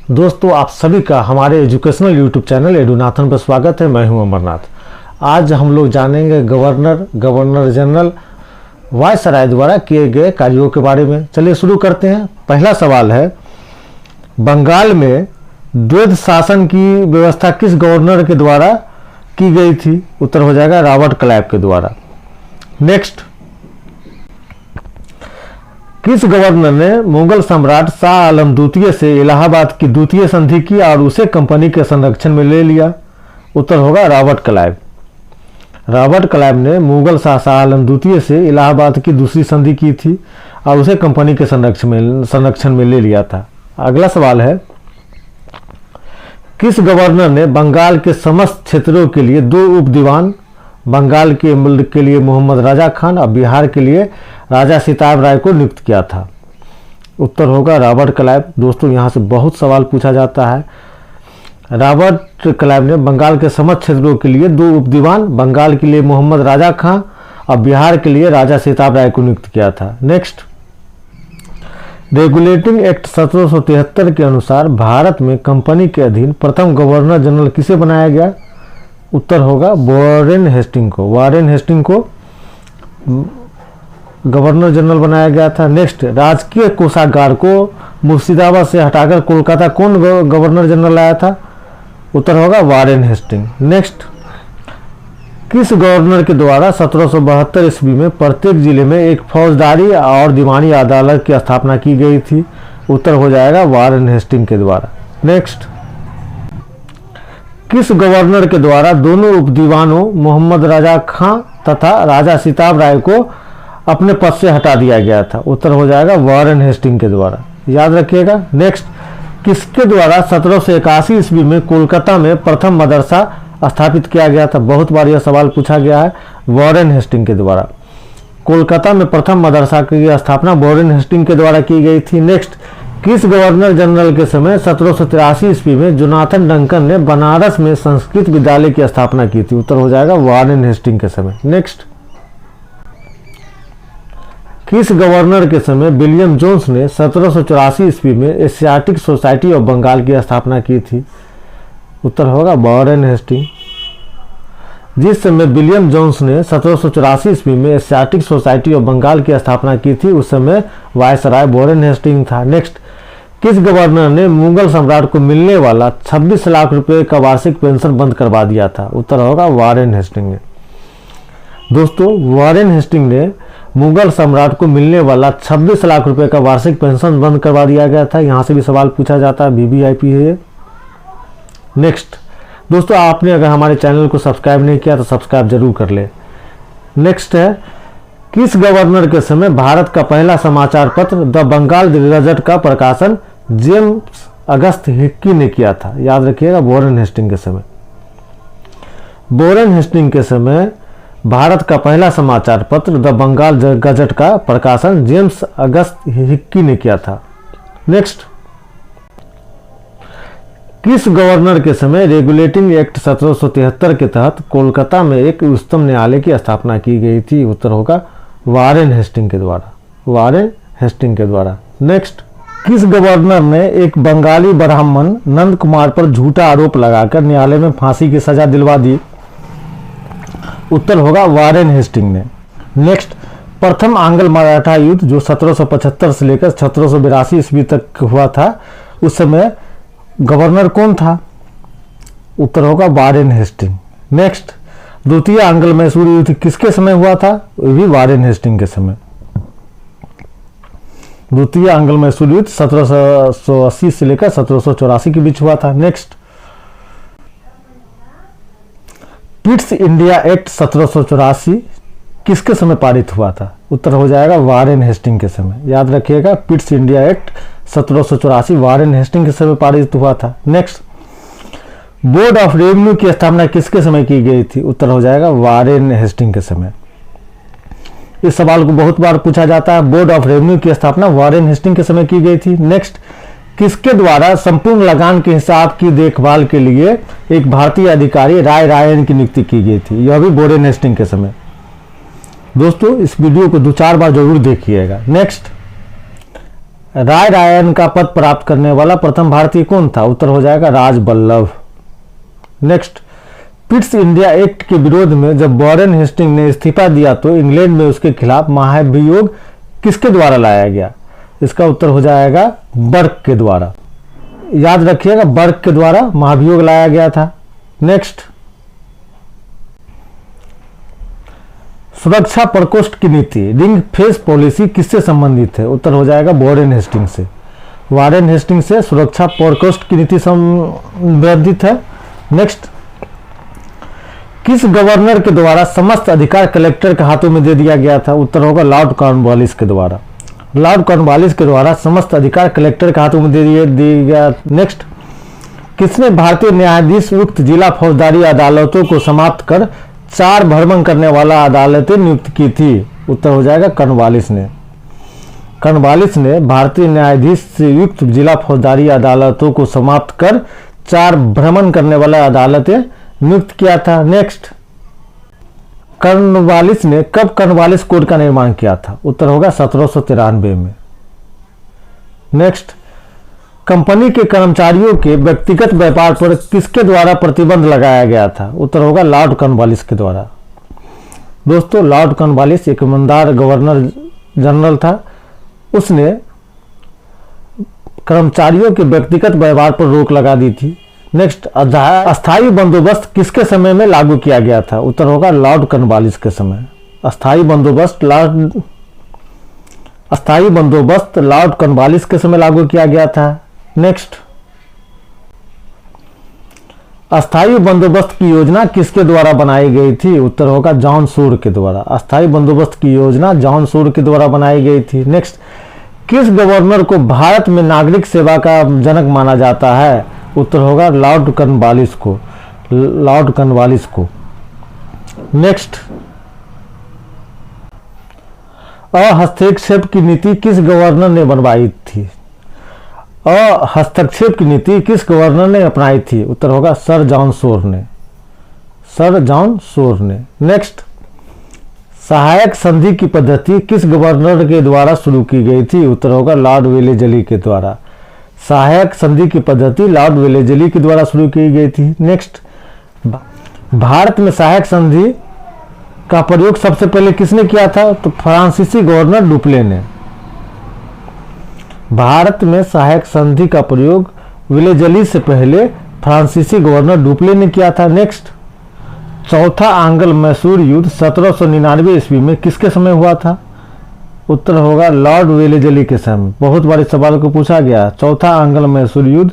दोस्तों, आप सभी का हमारे एजुकेशनल यूट्यूब चैनल एडुनाथन पर स्वागत है। मैं हूं अमरनाथ। आज हम लोग जानेंगे गवर्नर जनरल वायसराय द्वारा किए गए कार्यों के बारे में। चलिए शुरू करते हैं। पहला सवाल है, बंगाल में द्वैध शासन की व्यवस्था किस गवर्नर के द्वारा की गई थी? उत्तर हो जाएगा रॉबर्ट क्लाइव के द्वारा। नेक्स्ट, किस गवर्नर ने मुगल सम्राट शाह आलम द्वितीय से इलाहाबाद की द्वितीय संधि की और उसे कंपनी के संरक्षण में ले लिया? उत्तर होगा रॉबर्ट क्लाइव। रॉबर्ट क्लाइव ने मुगल शाह आलम द्वितीय से इलाहाबाद की दूसरी संधि की थी और उसे कंपनी के संरक्षण में ले लिया था। अगला सवाल है, किस गवर्नर ने बंगाल के समस्त क्षेत्रों के लिए 2 उप दीवान, बंगाल के मुल्क के लिए मोहम्मद राजा खान और बिहार के लिए राजा सिताब राय को नियुक्त किया था? उत्तर होगा रॉबर्ट क्लाइव। दोस्तों, यहाँ से बहुत सवाल पूछा जाता है। रॉबर्ट क्लाइव ने बंगाल के समस्त क्षेत्रों के लिए 2 उप दीवान, बंगाल के लिए मोहम्मद राजा खान और बिहार के लिए राजा सिताब राय को नियुक्त किया था। नेक्स्ट, रेगुलेटिंग एक्ट 1773 के अनुसार भारत में कंपनी के अधीन प्रथम गवर्नर जनरल किसे बनाया गया? उत्तर होगा वॉरेन हेस्टिंग को। वॉरेन हेस्टिंग को गवर्नर जनरल बनाया गया था। नेक्स्ट, राजकीय कोषागार को मुर्शिदाबाद से हटाकर कोलकाता कौन गवर्नर जनरल लाया था? उत्तर होगा वॉरेन हेस्टिंग। नेक्स्ट, किस गवर्नर के द्वारा 1772 ईस्वी में प्रत्येक जिले में एक फौजदारी और दीवानी अदालत की स्थापना की गई थी? उत्तर हो जाएगा वॉरेन हेस्टिंग के द्वारा। नेक्स्ट, किस गवर्नर के द्वारा दोनों उप दीवानों मोहम्मद राजा खां तथा राजा सिताब राय को अपने पद से हटा दिया गया था? उत्तर हो जाएगा वॉरेन हेस्टिंग के द्वारा, याद रखिएगा। नेक्स्ट, किसके द्वारा 1781 ईस्वी में कोलकाता में प्रथम मदरसा स्थापित किया गया था? बहुत बार यह सवाल पूछा गया है। वॉरेन हेस्टिंग के द्वारा। कोलकाता में प्रथम मदरसा की स्थापना वॉरेन हेस्टिंग के द्वारा की गई थी। नेक्स्ट, किस गवर्नर जनरल के समय 1783 ईस्वी में जोनाथन डंकन ने बनारस में संस्कृत विद्यालय की स्थापना की थी? उत्तर हो जाएगा वॉरेन हेस्टिंग के समय। नेक्स्ट, किस गवर्नर के समय विलियम जोन्स ने 1784 ईस्वी में एशियाटिक सोसाइटी ऑफ बंगाल की स्थापना की थी? उत्तर होगा वॉरेन हेस्टिंग। जिस समय विलियम जोन्स ने 1784 ईस्वी में एशियाटिक सोसाइटी ऑफ बंगाल की स्थापना की थी उस समय वायसराय वॉरेन हेस्टिंग था। नेक्स्ट, किस गवर्नर ने मुगल सम्राट को मिलने वाला 26 लाख रुपए का वार्षिक पेंशन बंद करवा दिया था? उत्तर होगा वॉरेन हेस्टिंग ने। दोस्तों, वॉरेन हेस्टिंग ने मुगल सम्राट को मिलने वाला 26 लाख रुपए का वार्षिक पेंशन बंद करवा दिया गया था। यहाँ से भी सवाल पूछा जाता है, वीवीआईपी है। नेक्स्ट, दोस्तों, आपने अगर हमारे चैनल को सब्सक्राइब नहीं किया तो सब्सक्राइब जरूर कर ले। नेक्स्ट है, किस गवर्नर के समय भारत का पहला समाचार पत्र द बंगाल गजट का प्रकाशन जेम्स अगस्त हिक्की ने किया था? याद रखिएगा वॉरेन हेस्टिंग के समय। वॉरेन हेस्टिंग के समय भारत का पहला समाचार पत्र द बंगाल गजट का प्रकाशन जेम्स अगस्त हिक्की ने किया था। नेक्स्ट, किस गवर्नर के समय रेगुलेटिंग एक्ट 1773 के तहत कोलकाता में एक उच्चतम न्यायालय की स्थापना की गई थी? उत्तर होगा वॉरेन हेस्टिंग के द्वारा। वॉरेन हेस्टिंग के द्वारा। नेक्स्ट, किस गवर्नर ने एक बंगाली ब्राह्मण नंद कुमार पर झूठा आरोप लगाकर न्यायालय में फांसी की सजा दिलवा दी? उत्तर होगा वॉरेन हेस्टिंग ने। नेक्स्ट, प्रथम आंग्ल मराठा युद्ध जो 1775 से लेकर 1782 ईस्वी तक हुआ था उस समय गवर्नर कौन था? उत्तर होगा वॉरेन हेस्टिंग। नेक्स्ट, द्वितीय आंग्ल मैसूर युद्ध किसके समय हुआ था? वो भी वॉरेन हेस्टिंग के समय। द्वितीय आंग्ल मैसूर युद्ध 1780 से लेकर 1784 के बीच हुआ था। नेक्स्ट, पिट्स इंडिया एक्ट 1784 किसके समय पारित हुआ था? उत्तर हो जाएगा वॉरेन हेस्टिंग के समय। याद रखिएगा, Pitt's India Act 1784 Warren Hasting के समय पारित हुआ था। नेक्स्ट, बोर्ड ऑफ रेवेन्यू की स्थापना किसके समय की गई थी? उत्तर हो जाएगा वॉरेन हेस्टिंग के समय। इस सवाल को बहुत बार पूछा जाता है। बोर्ड ऑफ रेवेन्यू की स्थापना वॉरेन हेस्टिंग के समय की गई थी। नेक्स्ट, किसके द्वारा संपूर्ण लगान के हिसाब की देखभाल के लिए एक भारतीय अधिकारी राय रायन की नियुक्ति की गई थी? यह भी वॉरेन हेस्टिंग के समय। दोस्तों, इस वीडियो को 2-4 बार जरूर देखिएगा। नेक्स्ट, राय रायन का पद प्राप्त करने वाला प्रथम भारतीय कौन था? उत्तर हो जाएगा Raj Ballabh. Next, Pitt's India act के विरोध में जब वॉरेन हेस्टिंग ने इस्तीफा दिया तो इंग्लैंड में उसके खिलाफ महाभियोग किसके द्वारा लाया गया? इसका उत्तर हो जाएगा बर्क के द्वारा। याद रखिएगा, बर्क के द्वारा महाभियोग लाया गया था। नेक्स्ट, सुरक्षा प्रकोष्ठ की नीति रिंग फेस पॉलिसी किससे संबंधित है? उत्तर हो जाएगा वॉरेन हेस्टिंग से। वॉरेन हेस्टिंग से सुरक्षा प्रकोष्ठ की नीति संबंधित है। नेक्स्ट, किस गवर्नर के द्वारा समस्त अधिकार कलेक्टर के हाथों में दे दिया गया था? उत्तर होगा लॉर्ड कॉर्नवालिस के द्वारा। लॉर्ड कॉर्नवालिस के द्वारा समस्त अधिकार कलेक्टर के हाथों में दे दिया गया। नेक्स्ट, किसने भारतीय न्यायाधीश युक्त जिला फौजदारी अदालतों को समाप्त कर 4 भ्रमण करने वाला अदालतें नियुक्त की थी? उत्तर हो जाएगा कॉर्नवालिस ने। कॉर्नवालिस ने भारतीय न्यायाधीश युक्त जिला फौजदारी अदालतों को समाप्त कर 4 भ्रमण करने वाला अदालतें नियुक्त किया था। नेक्स्ट, कॉर्नवालिस ने कब कॉर्नवालिस कोड का निर्माण किया था? उत्तर होगा 1793 में। नेक्स्ट, कंपनी के कर्मचारियों के व्यक्तिगत व्यापार पर किसके द्वारा प्रतिबंध लगाया गया था? उत्तर होगा लॉर्ड कॉर्नवालिस के द्वारा। दोस्तों, लॉर्ड कॉर्नवालिस एक ईमानदार गवर्नर जनरल था। उसने कर्मचारियों के व्यक्तिगत व्यवहार पर रोक लगा दी थी। नेक्स्ट, अस्थायी बंदोबस्त किसके समय में लागू किया गया था? उत्तर होगा लॉर्ड कॉर्नवालिस के समय। अस्थायी बंदोबस्त लॉर्ड कॉर्नवालिस के समय लागू किया गया था। नेक्स्ट, अस्थायी बंदोबस्त की योजना किसके द्वारा बनाई गई थी? उत्तर होगा जॉन शोर के द्वारा। अस्थायी बंदोबस्त की योजना जॉन शोर के द्वारा बनाई गई थी। नेक्स्ट, किस गवर्नर को भारत में नागरिक सेवा का जनक माना जाता है? उत्तर होगा लॉर्ड कॉर्नवालिस को। नेक्स्ट, हस्तक्षेप की नीति किस गवर्नर ने बनवाई थी? हस्तक्षेप की नीति किस गवर्नर ने अपनाई थी? उत्तर होगा सर जॉन शोर ने। नेक्स्ट, सहायक संधि की पद्धति किस गवर्नर के द्वारा शुरू की गई थी? उत्तर होगा लॉर्ड वेलेजली के द्वारा। सहायक संधि की पद्धति लॉर्ड वेलेजली के द्वारा शुरू की गई थी। नेक्स्ट, भारत में सहायक संधि का प्रयोग सबसे पहले किसने किया था? तो फ्रांसीसी गवर्नर डुप्ले ने। भारत में सहायक संधि का प्रयोग वेलेजली से पहले फ्रांसीसी गवर्नर डुप्ले ने किया था। नेक्स्ट, चौथा आंग्ल मैसूर युद्ध 1799 ईस्वी में किसके समय हुआ था? उत्तर होगा लॉर्ड वेलेजली के समय। बहुत बार इस सवाल को पूछा गया। चौथा आंग्ल मैसूर युद्ध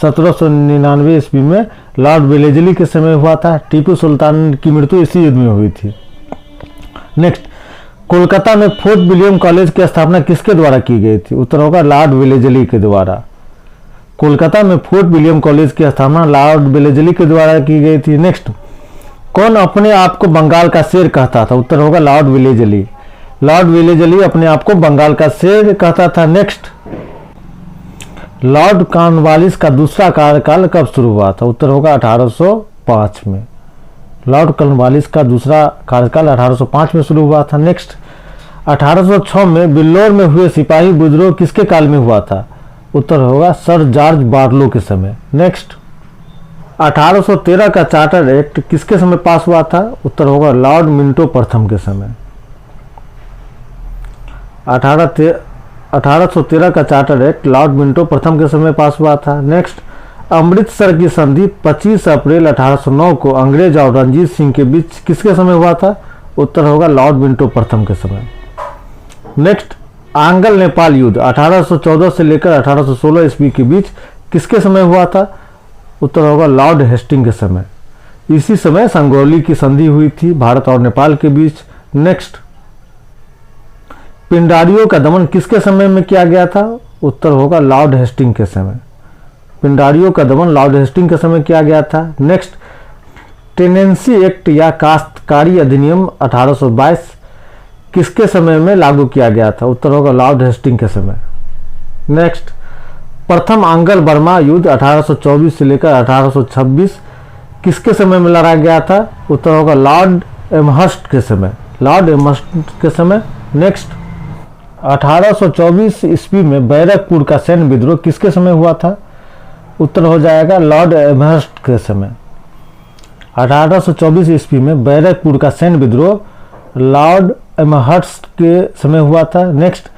1799 ईस्वी में लॉर्ड वेलेजली के समय हुआ था। टीपू सुल्तान की मृत्यु इसी युद्ध में हुई थी। नेक्स्ट, कोलकाता में फोर्ट विलियम कॉलेज की स्थापना किसके द्वारा की गई थी? उत्तर होगा लॉर्ड वेलेजली के द्वारा। कोलकाता में फोर्ट विलियम कॉलेज की स्थापना लॉर्ड वेलेजली के द्वारा की गई थी। नेक्स्ट, कौन अपने आप को बंगाल का शेर कहता था? उत्तर होगा लॉर्ड वेलेजली। लॉर्ड वेलेजली अपने आप को बंगाल का शेर कहता था। नेक्स्ट, लॉर्ड कॉर्नवालिस का दूसरा कार्यकाल कब शुरू हुआ था? उत्तर होगा 1805 में। लॉर्ड कॉर्नवालिस का दूसरा कार्यकाल 1805 में शुरू हुआ था। नेक्स्ट, 1806 में बिल्लौर में हुए सिपाही विद्रोह किसके काल में हुआ था? उत्तर होगा सर जॉर्ज बार्लो के समय। नेक्स्ट, 1813 का चार्टर एक्ट किसके समय पास हुआ था? उत्तर होगा लॉर्ड मिंटो प्रथम के समय। 1813 का चार्टर एक्ट लॉर्ड मिंटो प्रथम के समय पास हुआ था। नेक्स्ट, अमृतसर की संधि 25 अप्रैल 1809 को अंग्रेज और रणजीत सिंह के बीच किसके समय हुआ था? उत्तर होगा लॉर्ड मिंटो प्रथम के समय। नेक्स्ट, आंग्ल नेपाल युद्ध 1814 से लेकर 1816 ईस्वी के बीच किसके समय हुआ था? उत्तर होगा लॉर्ड हेस्टिंग के समय। इसी समय संगौली की संधि हुई थी भारत और नेपाल के बीच। नेक्स्ट, पिंडारियों का दमन किसके समय में किया गया था? उत्तर होगा लॉर्ड हेस्टिंग के समय। पिंडारियों का दमन लॉर्ड हेस्टिंग के समय किया गया था। नेक्स्ट, टेनेंसी एक्ट या काश्तकारी अधिनियम 1822 किसके समय में लागू किया गया था? उत्तर होगा लॉर्ड हेस्टिंग के समय। नेक्स्ट, प्रथम आंग्ल बर्मा युद्ध 1824 से लेकर 1826 किसके समय में लड़ा गया था? उत्तर होगा लॉर्ड एमहर्स्ट के समय। लॉर्ड एमहर्स्ट के समय। नेक्स्ट, 1824 ईस्वी में बैरकपुर का सैन्य विद्रोह किसके समय हुआ था? उत्तर हो जाएगा लॉर्ड एमहर्स्ट के समय। 1824 ईस्वी में बैरकपुर का सैन्य विद्रोह लॉर्ड एमहर्स्ट के समय हुआ था। नेक्स्ट,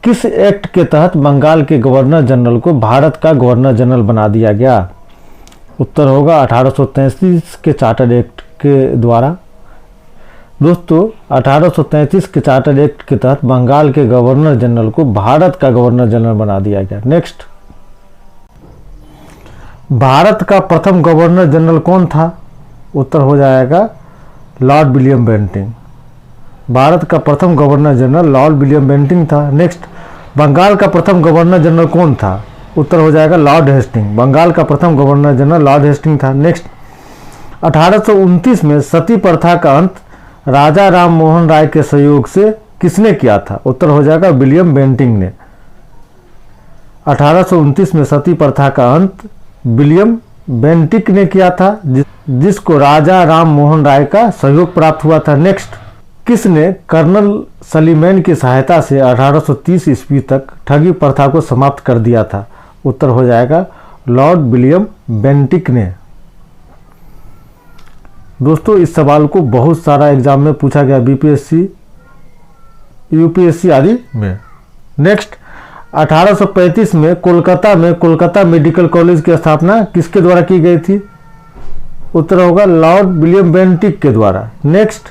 किस एक्ट के तहत बंगाल के गवर्नर जनरल को भारत का गवर्नर जनरल बना दिया गया? उत्तर होगा 1833 के चार्टर एक्ट के द्वारा। दोस्तों, 1833 के चार्टर एक्ट के तहत बंगाल के गवर्नर जनरल को भारत का गवर्नर जनरल बना दिया गया। नेक्स्ट, भारत का प्रथम गवर्नर जनरल कौन था? उत्तर हो जाएगा लॉर्ड विलियम बेंटिंग। भारत का प्रथम governor general Lord William Bentinck था। नेक्स्ट, बंगाल का प्रथम गवर्नर जनरल कौन था? उत्तर हो जाएगा लॉर्ड हेस्टिंग। बंगाल का प्रथम गवर्नर जनरल लॉर्ड हेस्टिंग था। नेक्स्ट, 1829 में सती प्रथा का अंत राजा राम मोहन राय के सहयोग से किसने किया था? उत्तर हो जाएगा विलियम बेंटिंग ने। 1829 में सती प्रथा का अंत विलियम बेंटिक ने किया था, जिसको राजा राम मोहन राय का सहयोग प्राप्त हुआ था। नेक्स्ट, किसने कर्नल सलीमैन की सहायता से 1830 ईस्वी तक ठगी प्रथा को समाप्त कर दिया था? उत्तर हो जाएगा लॉर्ड विलियम बेंटिक ने। दोस्तों, इस सवाल को बहुत सारा एग्जाम में पूछा गया, बीपीएससी, यूपीएससी आदि में। नेक्स्ट, 1835 में कोलकाता मेडिकल कॉलेज की स्थापना किसके द्वारा की गई थी? उत्तर होगा लॉर्ड विलियम बेंटिक के द्वारा। नेक्स्ट,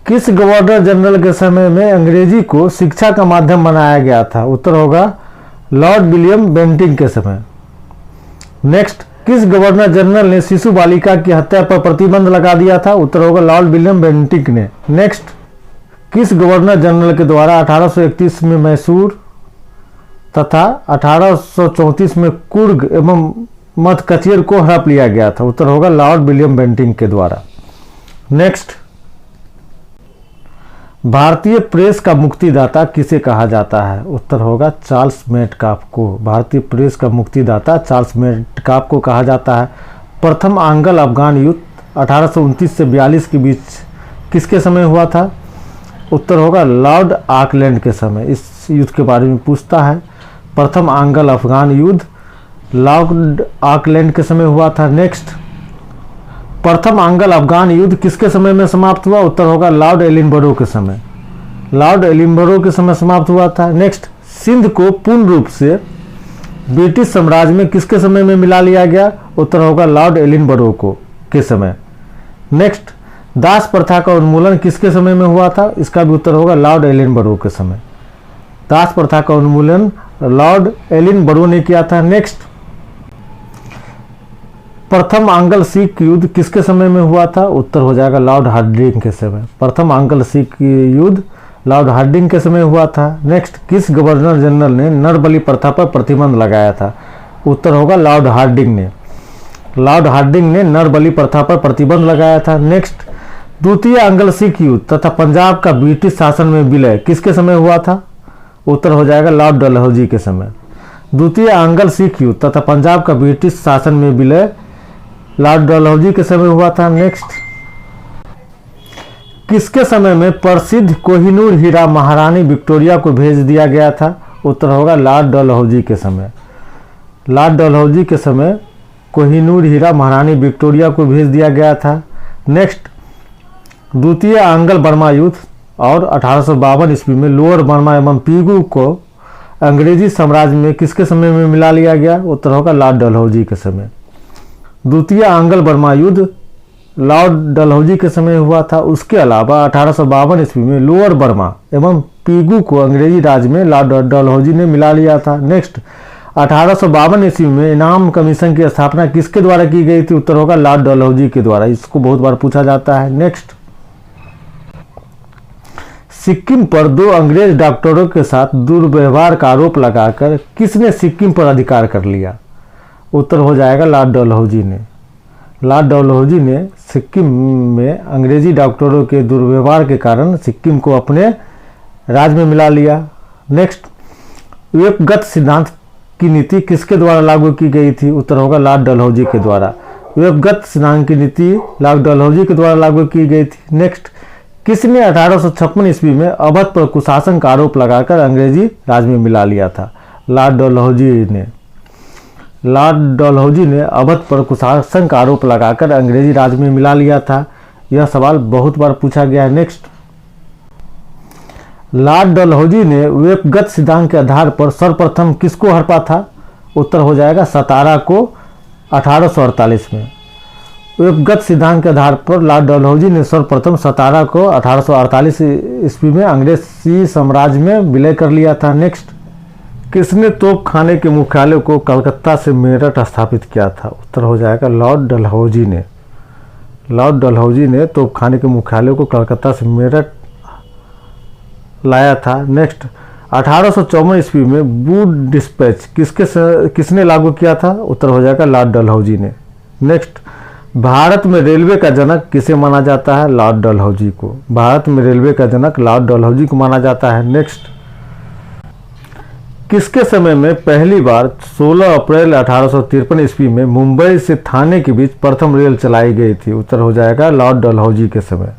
किस गवर्नर जनरल के समय में अंग्रेजी को शिक्षा का माध्यम बनाया गया था? उत्तर होगा लॉर्ड विलियम बेंटिक के समय। नेक्स्ट, किस गवर्नर जनरल ने शिशु बालिका की हत्या पर प्रतिबंध लगा दिया था? उत्तर होगा लॉर्ड विलियम बेंटिक ने। नेक्स्ट, किस गवर्नर जनरल के द्वारा 1831 में मैसूर तथा 1834 में कुर्ग एवं मधकचेर को हड़प लिया गया था? उत्तर होगा लॉर्ड विलियम बेंटिक के द्वारा। नेक्स्ट, भारतीय प्रेस का मुक्तिदाता किसे कहा जाता है? उत्तर होगा चार्ल्स मेटकाफ को। भारतीय प्रेस का मुक्तिदाता चार्ल्स मेटकाफ को कहा जाता है। प्रथम आंग्ल अफगान युद्ध 1829 से 42 के बीच किसके समय हुआ था? उत्तर होगा लॉर्ड ऑकलैंड के समय। इस युद्ध के बारे में पूछता है। प्रथम आंग्ल अफगान युद्ध लॉर्ड ऑकलैंड के समय हुआ था। नेक्स्ट, प्रथम आंग्ल अफगान युद्ध किसके समय में समाप्त हुआ? उत्तर होगा लॉर्ड एलिनबरो के समय। लॉर्ड एलिनबरो के समय समाप्त हुआ था। नेक्स्ट, सिंध को पूर्ण रूप से ब्रिटिश साम्राज्य में किसके समय में मिला लिया गया? उत्तर होगा लॉर्ड एलिनबरो को के समय। नेक्स्ट, दास प्रथा का उन्मूलन किसके समय में हुआ था? इसका भी उत्तर होगा लॉर्ड एलिनबरो के समय। दास प्रथा का उन्मूलन लॉर्ड एलिनबरो ने किया था। नेक्स्ट, प्रथम आंग्ल सिख युद्ध किसके समय में हुआ था? उत्तर हो जाएगा लॉर्ड हार्डिंग के समय। प्रथम आंग्ल सिख युद्ध लॉर्ड हार्डिंग के समय हुआ था। नेक्स्ट, किस गवर्नर जनरल ने नरबली प्रथा पर प्रतिबंध लगाया था? उत्तर होगा लॉर्ड हार्डिंग ने। लॉर्ड हार्डिंग ने नरबली प्रथा पर प्रतिबंध लगाया था। नेक्स्ट, द्वितीय आंग्ल सिख युद्ध तथा पंजाब का ब्रिटिश शासन में विलय किसके समय हुआ था? उत्तर हो जाएगा लॉर्ड डलहौजी के समय। द्वितीय आंग्ल सिख युद्ध तथा पंजाब का ब्रिटिश शासन में विलय लॉर्ड डलहौजी के समय हुआ था। नेक्स्ट, किसके समय में प्रसिद्ध कोहिनूर हीरा महारानी विक्टोरिया को भेज दिया गया था? उत्तर होगा लॉर्ड डलहौजी के समय। लॉर्ड डलहौजी के समय कोहिनूर हीरा महारानी विक्टोरिया को भेज दिया गया था। नेक्स्ट, द्वितीय आंग्ल बर्मा युद्ध और 1852 ईस्वी में लोअर बर्मा एवं पीगू को अंग्रेजी साम्राज्य में किसके समय में मिला लिया गया? उत्तर होगा लॉर्ड डलहौजी के समय। द्वितीय आंग्ल बर्मा युद्ध लॉर्ड डलहौजी के समय हुआ था। उसके अलावा 1852 ईस्वी में लोअर बर्मा एवं पीगू को अंग्रेजी राज में लॉर्ड डलहौजी ने मिला लिया था। नेक्स्ट, 1852 ईस्वी में इनाम कमीशन की स्थापना किसके द्वारा की गई थी? उत्तर होगा लॉर्ड डलहौजी के द्वारा। इसको बहुत बार पूछा जाता है। नेक्स्ट, सिक्किम पर 2 अंग्रेज डॉक्टरों के साथ दुर्व्यवहार का आरोप लगाकर किसने सिक्किम पर अधिकार कर लिया? उत्तर हो जाएगा लॉर्ड डलहौजी ने। लॉर्ड डलहौजी ने सिक्किम में अंग्रेजी डॉक्टरों के दुर्व्यवहार के कारण सिक्किम को अपने राज्य में मिला लिया। नेक्स्ट, व्यक्तिगत सिद्धांत की नीति किसके द्वारा लागू की गई थी? उत्तर होगा लॉर्ड डलहौजी के द्वारा। व्यक्तिगत सिद्धांत की नीति लॉर्ड डलहौजी के द्वारा लागू की गई थी। नेक्स्ट, किसने 1856 ईस्वी में अवध पर कुशासन का आरोप लगाकर अंग्रेजी राज में मिला लिया था? लॉर्ड डलहौजी ने। लॉर्ड डलहौजी ने अवध पर कुशासन का आरोप लगाकर अंग्रेजी राज में मिला लिया था। यह सवाल बहुत बार पूछा गया है। नेक्स्ट, लॉर्ड डलहौजी ने वेबगत सिद्धांत के आधार पर सर्वप्रथम किसको हड़पा था? उत्तर हो जाएगा सतारा को 1848 में। वेबगत सिद्धांत के आधार पर लॉर्ड डलहौजी ने सर्वप्रथम सतारा को 1848 ईस्वी में अंग्रेजी साम्राज्य में विलय कर लिया था। नेक्स्ट, किसने तोप खाने के मुख्यालय को कलकत्ता से मेरठ स्थापित किया था? उत्तर हो जाएगा लॉर्ड डलहौजी ने। लॉर्ड डलहौजी ने तोप खाने के मुख्यालय को कलकत्ता से मेरठ लाया था। नेक्स्ट, 1854 ईस्वी में बूट डिस्पैच किसने लागू किया था? उत्तर हो जाएगा लॉर्ड डलहौजी ने। नेक्स्ट, भारत में रेलवे का जनक किसे माना जाता है? लॉर्ड डलहौजी को। भारत में रेलवे का जनक लॉर्ड डलहौजी को माना जाता है। नेक्स्ट, किसके समय में पहली बार 16 अप्रैल 1853 ईस्वी में मुंबई से थाने के बीच प्रथम रेल चलाई गई थी? उत्तर हो जाएगा लॉर्ड डलहौजी के समय।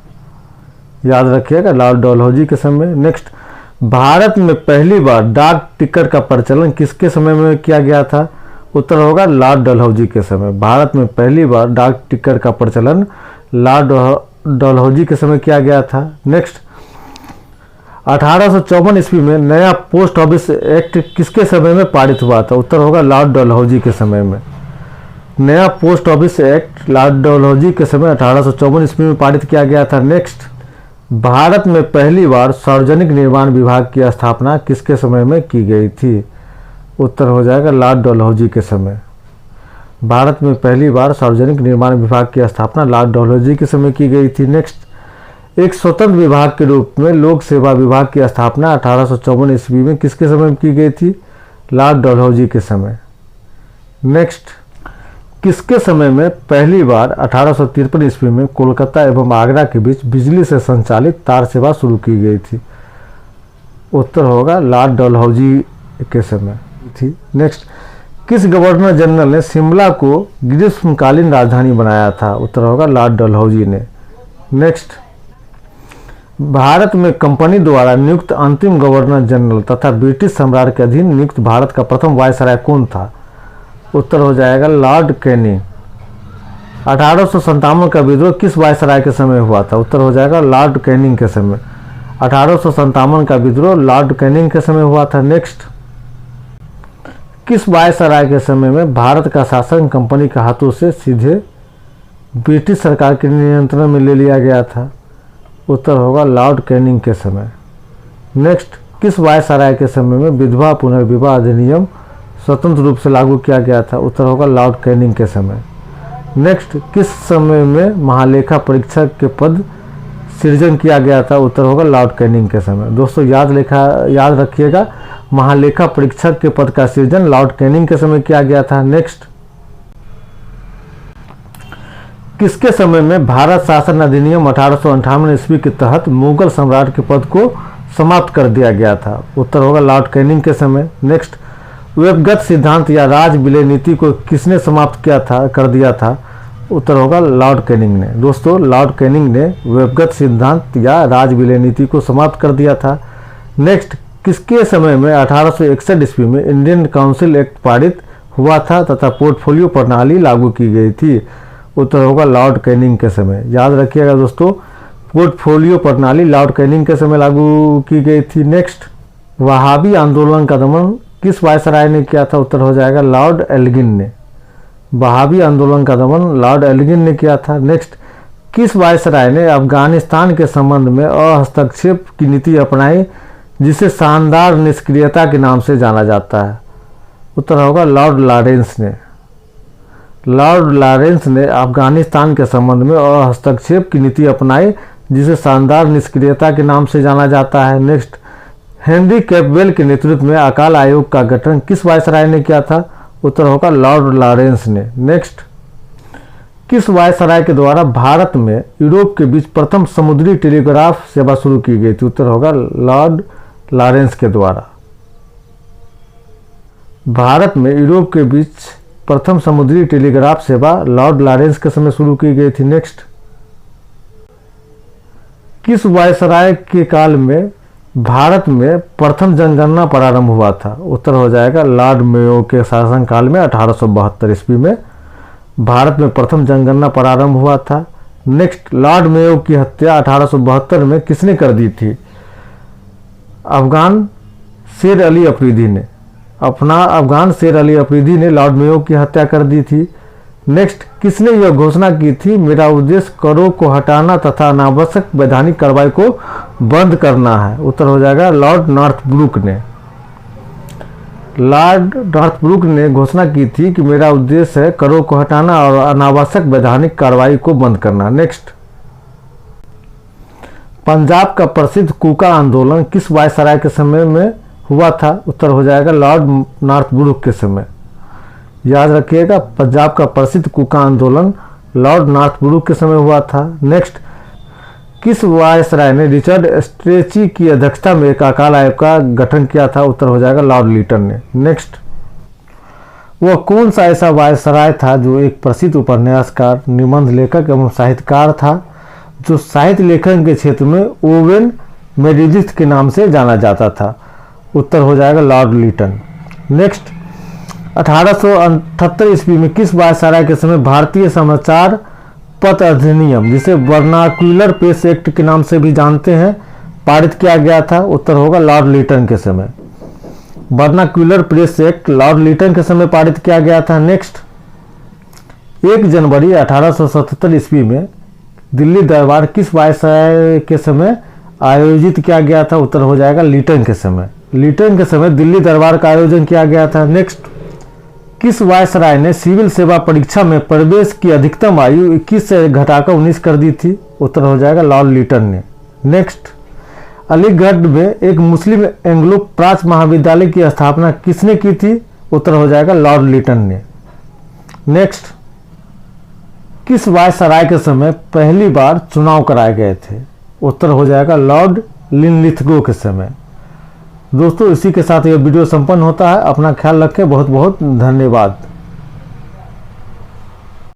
याद रखिएगा, लॉर्ड डलहौजी के समय। नेक्स्ट, भारत में पहली बार डाक टिकट का प्रचलन किसके समय में किया गया था? उत्तर होगा लॉर्ड डलहौजी के समय। भारत में पहली बार डाक टिकट का प्रचलन लॉर्ड डलहौजी के समय किया गया था। नेक्स्ट, 1854 ईस्वी में नया पोस्ट ऑफिस एक्ट किसके समय में पारित हुआ था? उत्तर होगा लॉर्ड डलहौजी के समय में। नया post office act Lord Dalhousie के समय 1854 ईस्वी में पारित किया गया था। नेक्स्ट, भारत में पहली बार सार्वजनिक निर्माण विभाग की स्थापना किसके समय में की गई थी? उत्तर हो जाएगा लॉर्ड डलहौजी के समय। भारत में पहली बार सार्वजनिक निर्माण विभाग की स्थापना लॉर्ड डलहौजी के समय की गई थी। नेक्स्ट, एक स्वतंत्र विभाग के रूप में लोक सेवा विभाग की स्थापना 1854 ईस्वी में किसके समय में की गई थी? लॉर्ड डलहौजी के समय। नेक्स्ट, किसके समय में पहली बार 1853 ईस्वी में कोलकाता एवं आगरा के बीच बिजली से संचालित तार सेवा शुरू की गई थी? उत्तर होगा लॉर्ड डलहौजी के समय थी। नेक्स्ट, किस गवर्नर जनरल ने शिमला को ग्रीष्मकालीन राजधानी बनाया था? उत्तर होगा लॉर्ड डलहौजी ने। नेक्स्ट, भारत में कंपनी द्वारा नियुक्त अंतिम गवर्नर जनरल तथा ब्रिटिश सम्राट के अधीन नियुक्त भारत का प्रथम वायसराय कौन था? उत्तर हो जाएगा लॉर्ड कैनिंग। 1857 का विद्रोह किस वायसराय के समय हुआ था? उत्तर हो जाएगा लॉर्ड कैनिंग के समय। 1857 का विद्रोह लॉर्ड कैनिंग के समय हुआ था। नेक्स्ट, किस वायसराय के समय में भारत का शासन कंपनी के हाथों से सीधे ब्रिटिश सरकार के नियंत्रण में ले लिया गया था? उत्तर होगा लॉर्ड कैनिंग के समय। नेक्स्ट, किस वायसराय के समय में विधवा पुनर्विवाह अधिनियम स्वतंत्र रूप से लागू किया गया था? उत्तर होगा लॉर्ड कैनिंग के समय। नेक्स्ट, किस समय में महालेखा परीक्षक के पद सृजन किया गया था? उत्तर होगा लॉर्ड कैनिंग के समय। दोस्तों याद रखिएगा, महालेखा परीक्षक के पद का सृजन लॉर्ड कैनिंग के समय किया गया था। नेक्स्ट, किसके समय में भारत शासन अधिनियम 1858 ईस्वी के तहत मुगल सम्राट के पद को समाप्त कर दिया गया था? उत्तर होगा लॉर्ड कैनिंग के समय। नेक्स्ट, वेबगत सिद्धांत या राज विलय नीति को किसने समाप्त कर दिया था? उत्तर होगा लॉर्ड कैनिंग ने। दोस्तों, लॉर्ड कैनिंग ने वेबगत सिद्धांत या राज विलय नीति को समाप्त कर दिया था। नेक्स्ट, किसके समय में 1861 ईस्वी में इंडियन काउंसिल एक्ट पारित हुआ था तथा पोर्टफोलियो प्रणाली लागू की गई थी? उत्तर होगा लॉर्ड कैनिंग के समय। याद रखिएगा दोस्तों, पोर्टफोलियो प्रणाली लॉर्ड कैनिंग के समय लागू की गई थी। नेक्स्ट, वहाबी आंदोलन का दमन किस वायसराय ने किया था? उत्तर हो जाएगा लॉर्ड एल्गिन ने। वहाबी आंदोलन का दमन लॉर्ड एल्गिन ने किया था। नेक्स्ट, किस वायसराय ने अफगानिस्तान के संबंध में हस्तक्षेप की नीति अपनाई जिसे शानदार निष्क्रियता के नाम से जाना जाता है? उत्तर होगा लॉर्ड लॉरेंस ने। लॉर्ड लॉरेंस ने अफगानिस्तान के संबंध में हस्तक्षेप की नीति अपनाई जिसे शानदार निष्क्रियता के नाम से जाना जाता है। नेक्स्ट, हेनरी कैपबेल के नेतृत्व में अकाल आयोग का गठन किस वायसराय ने किया था? उत्तर होगा लॉर्ड लॉरेंस ने। नेक्स्ट, किस वायसराय के द्वारा भारत में यूरोप के बीच प्रथम समुद्री टेलीग्राफ सेवा शुरू की गई थी? उत्तर होगा लॉर्ड लॉरेंस के द्वारा। भारत में यूरोप के बीच प्रथम समुद्री टेलीग्राफ सेवा लॉर्ड लॉरेंस के समय शुरू की गई थी। नेक्स्ट, किस वायसराय के काल में भारत में प्रथम जनगणना प्रारंभ हुआ था? उत्तर हो जाएगा लॉर्ड मेयो के शासनकाल में 1872 ईस्वी में भारत में प्रथम जनगणना प्रारंभ हुआ था। नेक्स्ट, लॉर्ड मेयो की हत्या 1872 में किसने कर दी थी? अफगान शेर अली अफरीदी ने। अफगान शेर अली अफरीदी ने लॉर्ड मेयो की हत्या कर दी थी। नेक्स्ट, किसने यह घोषणा की थी मेरा उद्देश्य करों को हटाना तथा अनावश्यक वैधानिक कार्रवाई को बंद करना है? उत्तर हो जाएगा लॉर्ड नॉर्थब्रुक ने। लॉर्ड नॉर्थब्रुक ने घोषणा की थी कि मेरा उद्देश्य है करों को हटाना और अनावश्यक वैधानिक कार्रवाई को बंद करना। नेक्स्ट, पंजाब का प्रसिद्ध कूका आंदोलन किस वायसराय के समय में हुआ था? उत्तर हो जाएगा लॉर्ड नॉर्थब्रुक के समय। याद रखिएगा, पंजाब का प्रसिद्ध कूका आंदोलन लॉर्ड नॉर्थब्रुक के समय हुआ था। नेक्स्ट, किस वायसराय ने रिचर्ड स्ट्रेची की अध्यक्षता में एक अकाल आयोग का गठन किया था? उत्तर हो जाएगा लॉर्ड लिटन ने। नेक्स्ट, वह कौन सा ऐसा वायसराय था जो एक प्रसिद्ध उपन्यासकार, निबंध लेखक एवं साहित्यकार था, जो साहित्य लेखन के क्षेत्र में ओवेन मेडिडिथ के नाम से जाना जाता था? उत्तर हो जाएगा लॉर्ड लिटन। नेक्स्ट, 1878 ईस्वी में किस वायसराय के समय भारतीय समाचार पत्र अधिनियम, जिसे वर्नाक्यूलर प्रेस एक्ट के नाम से भी जानते हैं, पारित किया गया था? उत्तर होगा लॉर्ड लिटन के समय। Vernacular press act Lord Lytton के समय पारित किया गया था। नेक्स्ट, 1 जनवरी 1877 ईस्वी में दिल्ली दरबार किस वायसराय के समय आयोजित किया गया था? उत्तर हो जाएगा लिटन के समय। लिटन के समय दिल्ली दरबार का आयोजन किया गया था। नेक्स्ट, किस वायसराय ने सिविल सेवा परीक्षा में प्रवेश की अधिकतम आयु 21 से घटाकर 19 कर दी थी? उत्तर हो जाएगा लॉर्ड लिटन ने। नेक्स्ट, अलीगढ़ में एक मुस्लिम एंग्लो प्राच्य महाविद्यालय की स्थापना किसने की थी? उत्तर हो जाएगा लॉर्ड लिटन ने। नेक्स्ट, किस वायसराय के समय पहली बार चुनाव कराए गए थे? उत्तर हो जाएगा लॉर्ड लिनलिथगो के समय। दोस्तों, इसी के साथ यह वीडियो संपन्न होता है। अपना ख्याल रखें। बहुत बहुत धन्यवाद।